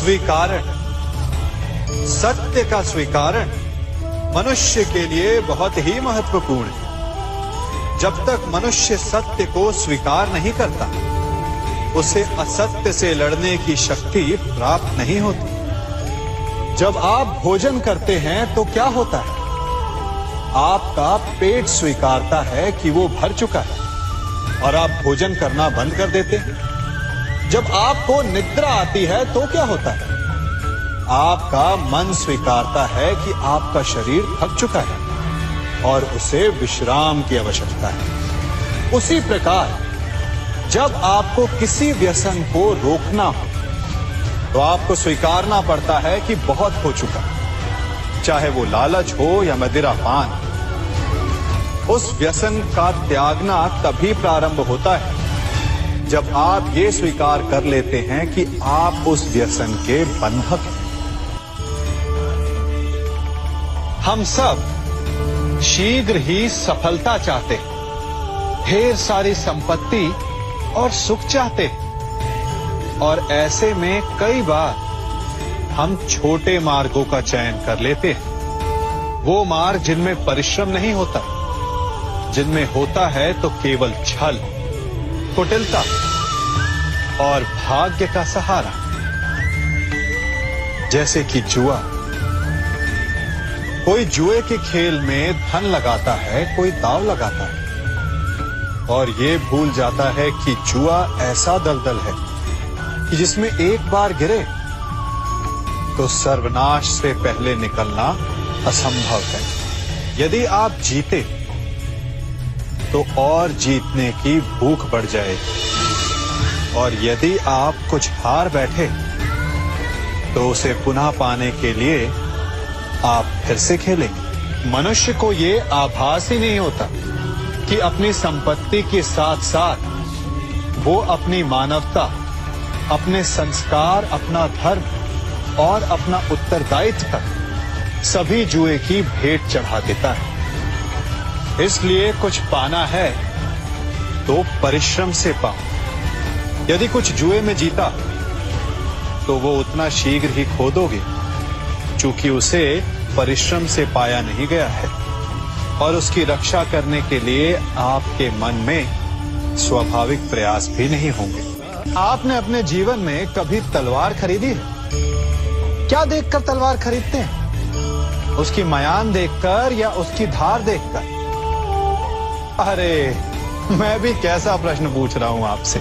स्वीकारण, सत्य का स्वीकारण मनुष्य के लिए बहुत ही महत्वपूर्ण है। जब तक मनुष्य सत्य को स्वीकार नहीं करता, उसे असत्य से लड़ने की शक्ति प्राप्त नहीं होती। जब आप भोजन करते हैं तो क्या होता है? आपका पेट स्वीकारता है कि वो भर चुका है और आप भोजन करना बंद कर देते हैं। जब आपको निद्रा आती है तो क्या होता है? आपका मन स्वीकारता है कि आपका शरीर थक चुका है और उसे विश्राम की आवश्यकता है। उसी प्रकार जब आपको किसी व्यसन को रोकना हो तो आपको स्वीकारना पड़ता है कि बहुत हो चुका, चाहे वो लालच हो या मदिरा पान। उस व्यसन का त्यागना तभी प्रारंभ होता है जब आप ये स्वीकार कर लेते हैं कि आप उस व्यसन के बंधक हैं। हम सब शीघ्र ही सफलता चाहते हैं, ढेर सारी संपत्ति और सुख चाहते हैं, और ऐसे में कई बार हम छोटे मार्गों का चयन कर लेते हैं, वो मार्ग जिनमें परिश्रम नहीं होता, जिनमें होता है तो केवल छल, कुटिलता और भाग्य का सहारा, जैसे कि जुआ। कोई जुए के खेल में धन लगाता है, कोई दांव लगाता है और ये भूल जाता है कि जुआ ऐसा दलदल है कि जिसमें एक बार गिरे तो सर्वनाश से पहले निकलना असंभव है। यदि आप जीते तो और जीतने की भूख बढ़ जाएगी, और यदि आप कुछ हार बैठे तो उसे पुनः पाने के लिए आप फिर से खेलेंगे। मनुष्य को ये आभास ही नहीं होता कि अपनी संपत्ति के साथ साथ वो अपनी मानवता, अपने संस्कार, अपना धर्म और अपना उत्तरदायित्व तक सभी जुए की भेंट चढ़ा देता है। इसलिए कुछ पाना है तो परिश्रम से पाओ। यदि कुछ जुए में जीता तो वो उतना शीघ्र ही खो दोगे, चूंकि उसे परिश्रम से पाया नहीं गया है, और उसकी रक्षा करने के लिए आपके मन में स्वाभाविक प्रयास भी नहीं होंगे। आपने अपने जीवन में कभी तलवार खरीदी है? क्या देखकर तलवार खरीदते हैं? उसकी मयान देखकर या उसकी धार देखकर? अरे, मैं भी कैसा प्रश्न पूछ रहा हूं आपसे।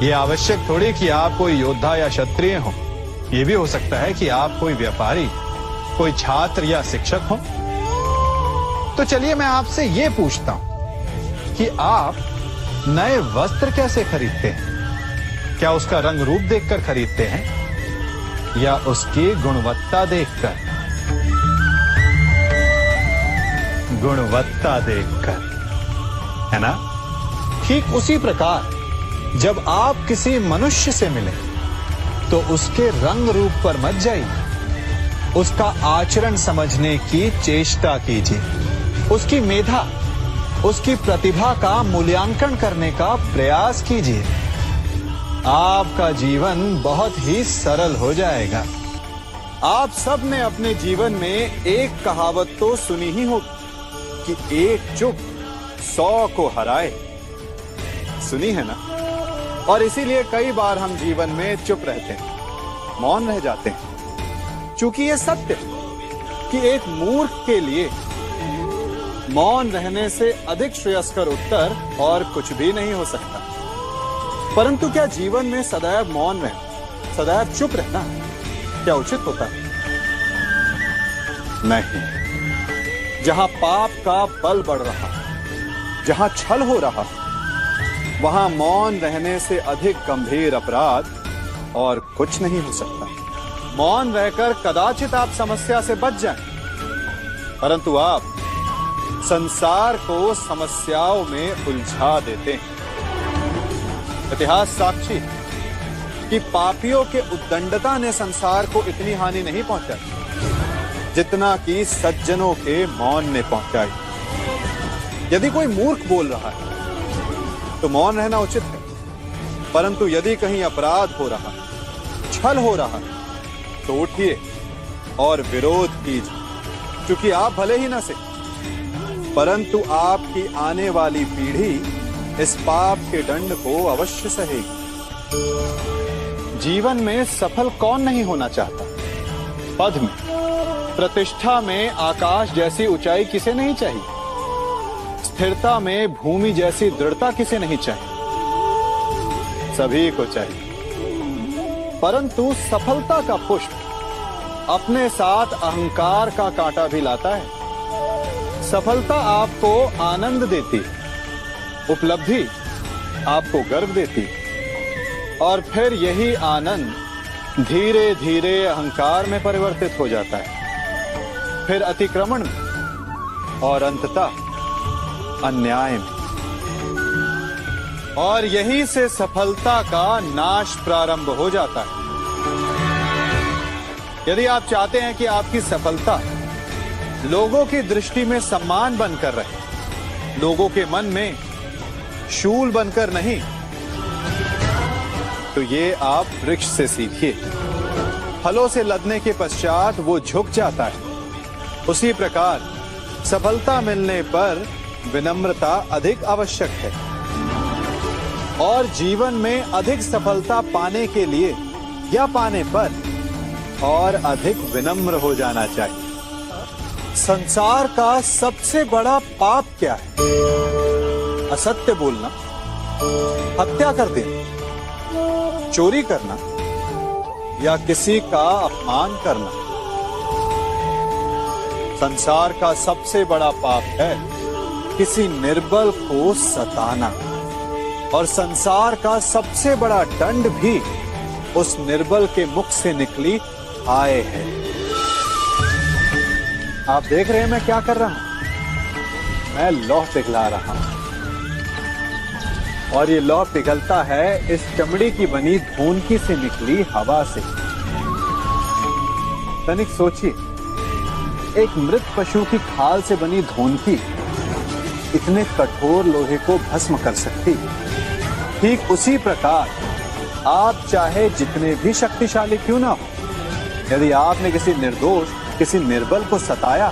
ये आवश्यक थोड़ी कि आप कोई योद्धा या क्षत्रिय हो। ये भी हो सकता है कि आप कोई व्यापारी, कोई छात्र या शिक्षक हो। तो चलिए मैं आपसे ये पूछता हूं कि आप नए वस्त्र कैसे खरीदते हैं? क्या उसका रंग रूप देखकर खरीदते हैं या उसकी गुणवत्ता देखकर? गुणवत्ता देखकर, है ना? ठीक उसी प्रकार जब आप किसी मनुष्य से मिले तो उसके रंग रूप पर मत जाइए, उसका आचरण समझने की चेष्टा कीजिए, उसकी मेधा, उसकी प्रतिभा का मूल्यांकन करने का प्रयास कीजिए। आपका जीवन बहुत ही सरल हो जाएगा। आप सब ने अपने जीवन में एक कहावत तो सुनी ही होगी कि एक चुप 100 को हराए। सुनी है ना? और इसीलिए कई बार हम जीवन में चुप रहते हैं, मौन रह जाते हैं, क्योंकि ये सत्य कि एक मूर्ख के लिए मौन रहने से अधिक श्रेयस्कर उत्तर और कुछ भी नहीं हो सकता। परंतु क्या जीवन में सदैव मौन रहना, सदैव चुप रहना क्या उचित होता है? नहीं। जहां पाप का बल बढ़ रहा, जहां छल हो रहा, वहां मौन रहने से अधिक गंभीर अपराध और कुछ नहीं हो सकता। मौन रहकर कदाचित आप समस्या से बच जाएं, परंतु आप संसार को समस्याओं में उलझा देते हैं। इतिहास साक्षी कि पापियों के उद्दंडता ने संसार को इतनी हानि नहीं पहुंचाई जितना कि सज्जनों के मौन ने पहुंचाई। यदि कोई मूर्ख बोल रहा है तो मौन रहना उचित है, परंतु यदि कहीं अपराध हो रहा, छल हो रहा, तो उठिए और विरोध कीजिए, क्योंकि आप भले ही न से, परंतु आपकी आने वाली पीढ़ी इस पाप के दंड को अवश्य सहेगी। जीवन में सफल कौन नहीं होना चाहता? पद में, प्रतिष्ठा में आकाश जैसी ऊंचाई किसे नहीं चाहिए? स्थिरता में भूमि जैसी दृढ़ता किसे नहीं चाहिए? सभी को चाहिए। परंतु सफलता का पुष्प अपने साथ अहंकार का कांटा भी लाता है। सफलता आपको आनंद देती, उपलब्धि आपको गर्व देती, और फिर यही आनंद धीरे धीरे अहंकार में परिवर्तित हो जाता है, फिर अतिक्रमण में, और अंततः अन्याय में। और यही से सफलता का नाश प्रारंभ हो जाता है। यदि आप चाहते हैं कि आपकी सफलता लोगों की दृष्टि में सम्मान बनकर रहे, लोगों के मन में शूल बनकर नहीं, तो ये आप वृक्ष से सीखिए। फलों से लदने के पश्चात वो झुक जाता है। उसी प्रकार सफलता मिलने पर विनम्रता अधिक आवश्यक है, और जीवन में अधिक सफलता पाने के लिए या पाने पर और अधिक विनम्र हो जाना चाहिए। संसार का सबसे बड़ा पाप क्या है? असत्य बोलना, हत्या कर देना, चोरी करना, या किसी का अपमान करना। संसार का सबसे बड़ा पाप है किसी निर्बल को सताना, और संसार का सबसे बड़ा दंड भी उस निर्बल के मुख से निकली हाय है। आप देख रहे हैं मैं क्या कर रहा हूं? मैं लौह पिघला रहा हूं, और ये लौह पिघलता है इस चमड़ी की बनी धूनकी से निकली हवा से। तनिक सोचिए, एक मृत पशु की खाल से बनी धूनकी इतने कठोर लोहे को भस्म कर सकती है। ठीक उसी प्रकार आप चाहे जितने भी शक्तिशाली क्यों ना हो, यदि आपने किसी निर्दोष, किसी निर्बल को सताया,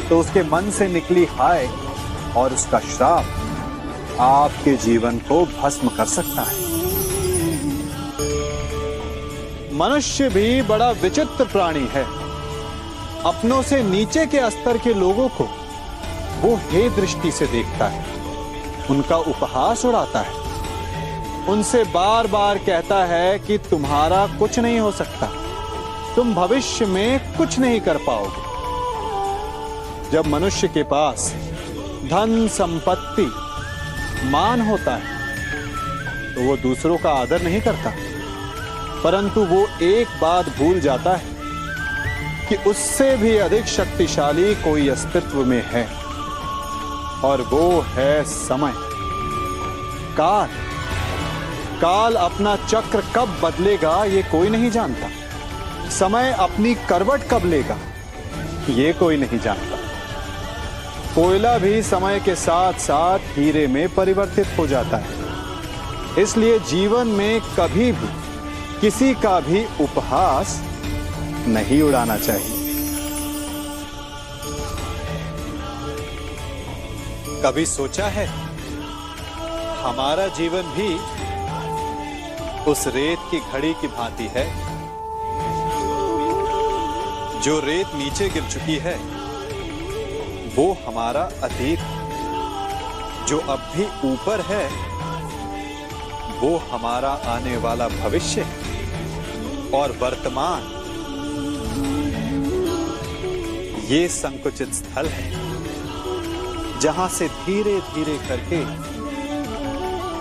तो उसके मन से निकली हाय और उसका श्राप आपके जीवन को भस्म कर सकता है। मनुष्य भी बड़ा विचित्र प्राणी है। अपनों से नीचे के स्तर के लोगों को वो हे दृष्टि से देखता है, उनका उपहास उड़ाता है, उनसे बार बार कहता है कि तुम्हारा कुछ नहीं हो सकता, तुम भविष्य में कुछ नहीं कर पाओगे। जब मनुष्य के पास धन, संपत्ति, मान होता है, तो वो दूसरों का आदर नहीं करता, परंतु वो एक बात भूल जाता है कि उससे भी अधिक शक्तिशाली कोई अस्तित्व में है, और वो है समय। काल काल अपना चक्र कब बदलेगा ये कोई नहीं जानता। समय अपनी करवट कब लेगा ये कोई नहीं जानता। कोयला भी समय के साथ साथ हीरे में परिवर्तित हो जाता है। इसलिए जीवन में कभी भी किसी का भी उपहास नहीं उड़ाना चाहिए। कभी सोचा है हमारा जीवन भी उस रेत की घड़ी की भांति है? जो रेत नीचे गिर चुकी है वो हमारा अतीत, जो अब भी ऊपर है वो हमारा आने वाला भविष्य, और वर्तमान ये संकुचित स्थल है जहां से धीरे धीरे करके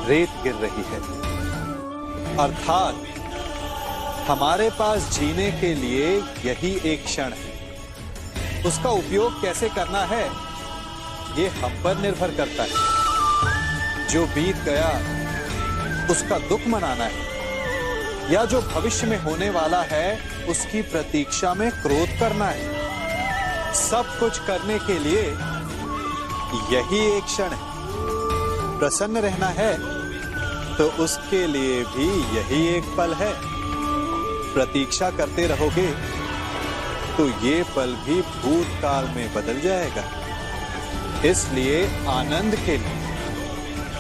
रेत गिर रही है। अर्थात हमारे पास जीने के लिए यही एक क्षण है। उसका उपयोग कैसे करना है ये हम पर निर्भर करता है। जो बीत गया उसका दुख मनाना है, या जो भविष्य में होने वाला है उसकी प्रतीक्षा में क्रोध करना है। सब कुछ करने के लिए यही एक क्षण है। प्रसन्न रहना है तो उसके लिए भी यही एक पल है। प्रतीक्षा करते रहोगे तो ये पल भी भूतकाल में बदल जाएगा। इसलिए आनंद के लिए,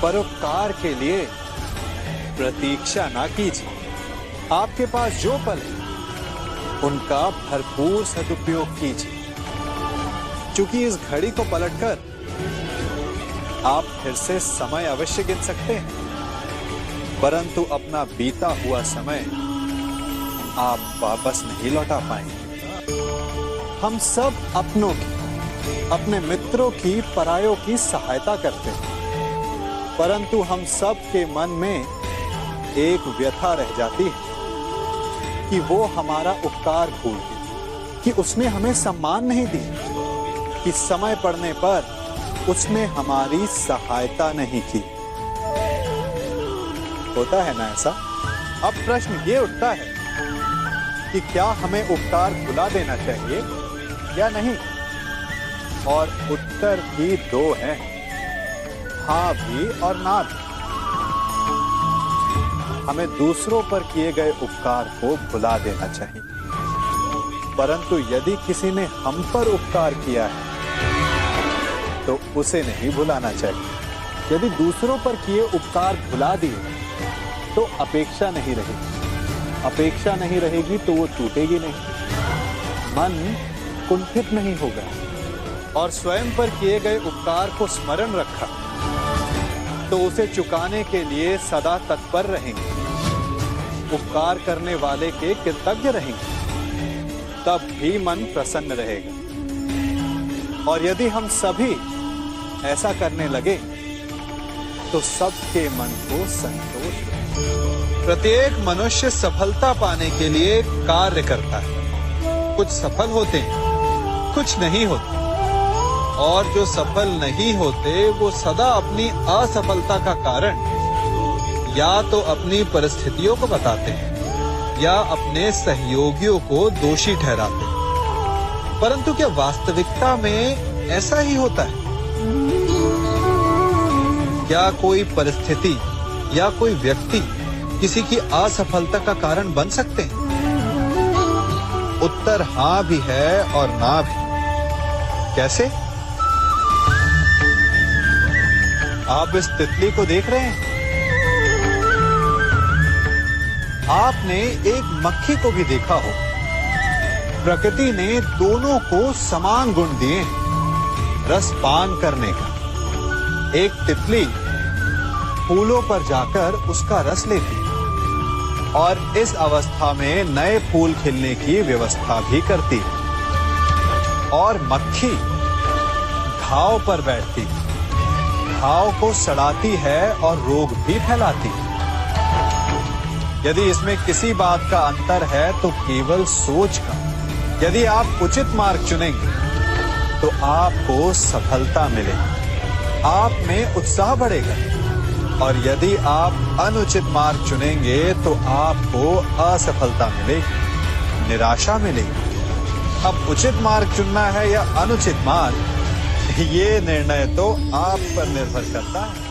परोपकार के लिए प्रतीक्षा ना कीजिए। आपके पास जो पल है उनका भरपूर सदुपयोग कीजिए, क्योंकि इस घड़ी को पलटकर आप फिर से समय अवश्य गिन सकते हैं, परंतु अपना बीता हुआ समय आप वापस नहीं लौटा पाएंगे। हम सब अपनों की, अपने मित्रों की, परायों की सहायता करते हैं, परंतु हम सब के मन में एक व्यथा रह जाती है कि वो हमारा उपकार भूल गई, कि उसने हमें सम्मान नहीं दी, कि समय पड़ने पर उसने हमारी सहायता नहीं की। होता है ना ऐसा? अब प्रश्न ये उठता है कि क्या हमें उपकार भुला देना चाहिए या नहीं? और उत्तर भी दो हैं, हाँ भी और ना भी। हमें दूसरों पर किए गए उपकार को भुला देना चाहिए, परंतु यदि किसी ने हम पर उपकार किया है तो उसे नहीं भुलाना चाहिए। यदि दूसरों पर किए उपकार भुला दिए तो अपेक्षा नहीं रहेगी, अपेक्षा नहीं रहेगी तो वो टूटेगी नहीं, मन कुंठित नहीं होगा, और स्वयं पर किए गए उपकार को स्मरण रखा तो उसे चुकाने के लिए सदा तत्पर रहेंगे, उपकार करने वाले के कृतज्ञ रहेंगे, तब भी मन प्रसन्न रहेगा। और यदि हम सभी ऐसा करने लगे तो सबके मन को संतोष रहेगा। प्रत्येक मनुष्य सफलता पाने के लिए कार्य करता है। कुछ सफल होते हैं, कुछ नहीं होते, और जो सफल नहीं होते वो सदा अपनी असफलता का कारण या तो अपनी परिस्थितियों को बताते हैं या अपने सहयोगियों को दोषी ठहराते हैं। परंतु क्या वास्तविकता में ऐसा ही होता है? क्या कोई परिस्थिति या कोई व्यक्ति किसी की असफलता का कारण बन सकते हैं? उत्तर हाँ भी है और ना भी। कैसे? आप इस तितली को देख रहे हैं? आपने एक मक्खी को भी देखा हो। प्रकृति ने दोनों को समान गुण दिए हैं रस पान करने का। एक तितली फूलों पर जाकर उसका रस लेती है और इस अवस्था में नए फूल खिलने की व्यवस्था भी करती है। और मक्खी घाव पर बैठती है, घाव को सड़ाती है और रोग भी फैलाती है। यदि इसमें किसी बात का अंतर है तो केवल सोच का। यदि आप उचित मार्ग चुनेंगे तो आपको सफलता मिलेगी, आप में उत्साह बढ़ेगा, और यदि आप अनुचित मार्ग चुनेंगे तो आपको असफलता मिलेगी, निराशा मिलेगी। अब उचित मार्ग चुनना है या अनुचित मार्ग, ये निर्णय तो आप पर निर्भर करता है।